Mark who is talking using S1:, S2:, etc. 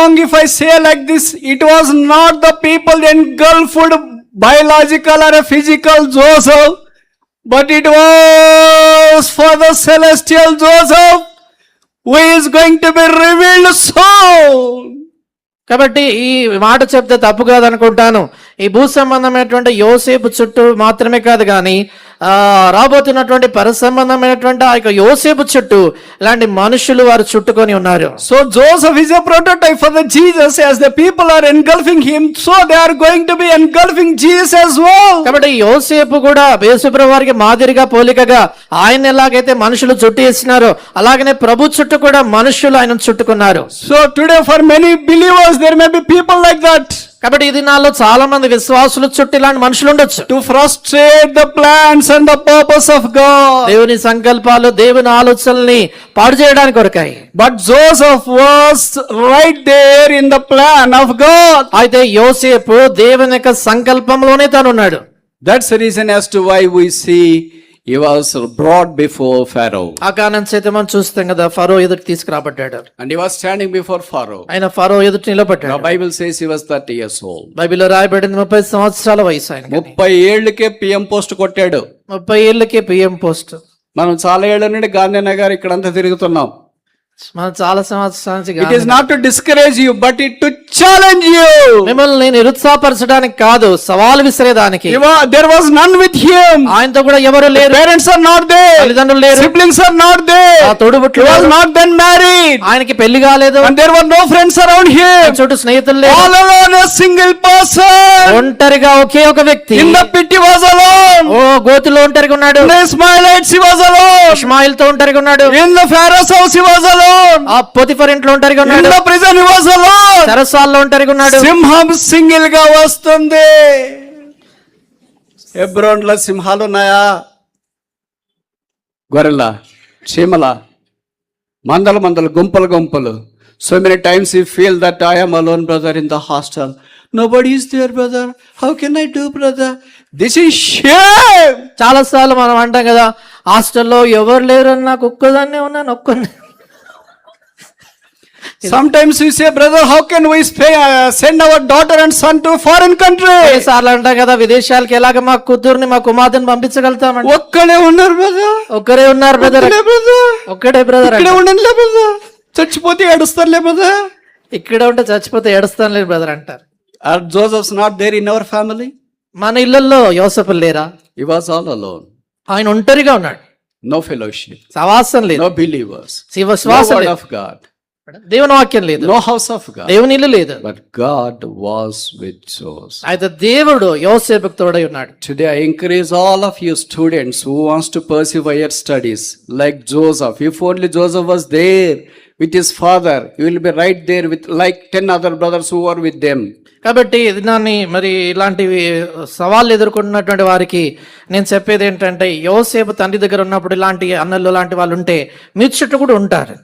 S1: wrong if I say like this. It was not the people engulfed biological or a physical Joseph, but it was for the celestial Joseph who is going to be revealed soon.
S2: కాబట్టి ఈ మాట చెప్తే తప్పు కాదనుకుంటాను. ఈ భూ సంబంధమైనటువంటి యోసేపు చుట్టూ మాత్రమే కాదు కానీ రాబోతున్నటువంటి పరసంబంధమైనటువంటి ఆ యొక్క యోసేపు చుట్టూ ఇలాంటి మనుషులు వారు చుట్టుకొని ఉన్నారు.
S1: So Joseph is a prototype for the Jesus. As the people are engulfing him, so they are going to be engulfing Jesus as well.
S2: కాబట్టి యోసేపు కూడా యేసుప్రభు వారికి మాదిరిగా పోలికగా ఆయన ఎలాగైతే మనుషులు చుట్టేసినారో అలాగనే ప్రభు చుట్టూ కూడా మనుషులు ఆయన చుట్టుకున్నారు.
S1: So today for many believers there may be people like that.
S2: కాబట్టి ఈ దినాల్లో చాలా మంది విశ్వాసులు చుట్టూ ఇలాంటి మనుషులు ఉండొచ్చు.
S1: To frustrate the plans and the purpose of God.
S2: దేవుని సంకల్పాలు దేవుని ఆలోచనల్ని పాడు చేయడానికి కొరకాయి.
S1: But Joseph was right there in the plan of God.
S2: అయితే యోసేపు దేవుని యొక్క సంకల్పంలోనే తాను ఉన్నాడు.
S1: That's the reason as to why we see he was brought before Pharaoh.
S2: ఆ కారణం చేత మనం చూస్తాం కదా, ఫరో ఎదుటి తీసుకురాబడ్డాడు.
S1: And he was standing before Pharaoh.
S2: ఆయన ఫరో ఎదుటి నిలబడ్డాడు.
S1: The Bible says he was 30 years old.
S2: బైబిల్లో రాయబడింది 30 సంవత్సరాల వయసు ఆయనకి.
S1: 30 ఏళ్లకే PM పోస్ట్ కొట్టాడు.
S2: 30 ఏళ్ళకే PM పోస్ట్.
S1: మనం చాలా ఏళ్ల నుండి గాంధీనగర్ ఇక్కడంతా తిరుగుతున్నాం.
S2: మనం చాలా సంవత్సరాల నుంచి.
S1: It is not to discourage you, but it to challenge you.
S2: మిమ్మల్ని నిరుత్సాహపరచడానికి కాదు, సవాలు విసిరేదానికి.
S1: There was none with him.
S2: ఆయనతో కూడా ఎవరు లేరు.
S1: Parents are not there.
S2: తల్లిదండ్రులు లేరు.
S1: Siblings are not there.
S2: తోడుబుట్లు
S1: He was not then married.
S2: ఆయనకి పెళ్లి కాలేదు.
S1: And there were no friends around him.
S2: చుట్టూ స్నేహితులు లేరు.
S1: All alone, a single person.
S2: ఒంటరిగా ఒకే ఒక వ్యక్తి.
S1: In the pit he was alone.
S2: ఓ గోతిలో ఒంటరిగా ఉన్నాడు.
S1: In the Ishmaelites he was alone.
S2: ఇష్మాయిల్తో ఒంటరిగా ఉన్నాడు.
S1: In the Pharaoh's house he was alone.
S2: ఆ పొతిఫర్ ఇంట్లో ఒంటరిగా
S1: In
S2: ఉన్నాడు.
S1: the prison he was alone.
S2: చెరసాలలో ఒంటరిగా ఉన్నాడు.
S1: సింహం సింగిల్ గా వస్తుంది. హెబ్రోన్ లో సింహాలు ఉన్నాయా? గొర్రెల, చీమల, మందల మందలు, గుంపలు గుంపలు. So many times you feel that I am alone, brother, in the hostel. Nobody is there, brother. How can I do, brother? This is shame.
S2: చాలా సార్లు మనం అంటాం కదా, హాస్టల్లో ఎవరు లేరు, నాకు ఒక్కదాన్నే ఉన్నాను, ఒక్కనే.
S1: Sometimes we say, brother, how can we send our daughter and son to foreign country?
S2: సార్లు అంటాం కదా, విదేశాలకు ఎలాగ మా కూతుర్ని మా కుమార్తెని పంపించగలుగుతామండి.
S1: ఒక్కడే ఉన్నారు బ్రదర్.
S2: ఒక్కరే ఉన్నారు బ్రదర్. ఒక్కడే బ్రదర్.
S1: ఇక్కడే ఉండండి లే బ్రదర్. చచ్చిపోతే ఏడుస్తారులే బ్రదర్.
S2: ఇక్కడ ఉంటే చచ్చిపోతే ఏడుస్తాను లేదు బ్రదర్ అంటారు.
S1: Are Joseph's not there in our family?
S2: మన ఇళ్లలో యోసేపు లేరా?
S1: He was all alone.
S2: ఆయన ఒంటరిగా ఉన్నాడు.
S1: No fellowship.
S2: సవాసం లేదు.
S1: No believers.
S2: శివశ్వాసం
S1: లేదు. No word of God.
S2: దేవుని వాక్యం లేదు.
S1: No house of God.
S2: దేవుని ఇల్లు లేదు.
S1: But God was with Joseph.
S2: అయితే దేవుడు యోసేపుకు తోడై ఉన్నాడు.
S1: Today I encourage all of you students who wants to pursue higher studies like Joseph. If only Joseph was there with his father, he will be right there with like 10 other brothers who were with them.
S2: కాబట్టి దాన్ని మరి ఇలాంటి సవాళ్ళు ఎదుర్కొన్నటువంటి వారికి నేను చెప్పేది ఏంటంటే, యోసేపు తండ్రి దగ్గర ఉన్నప్పుడు ఇలాంటి అన్నలు లాంటి వాళ్ళు ఉంటే మీ చుట్టూ కూడా ఉంటారు.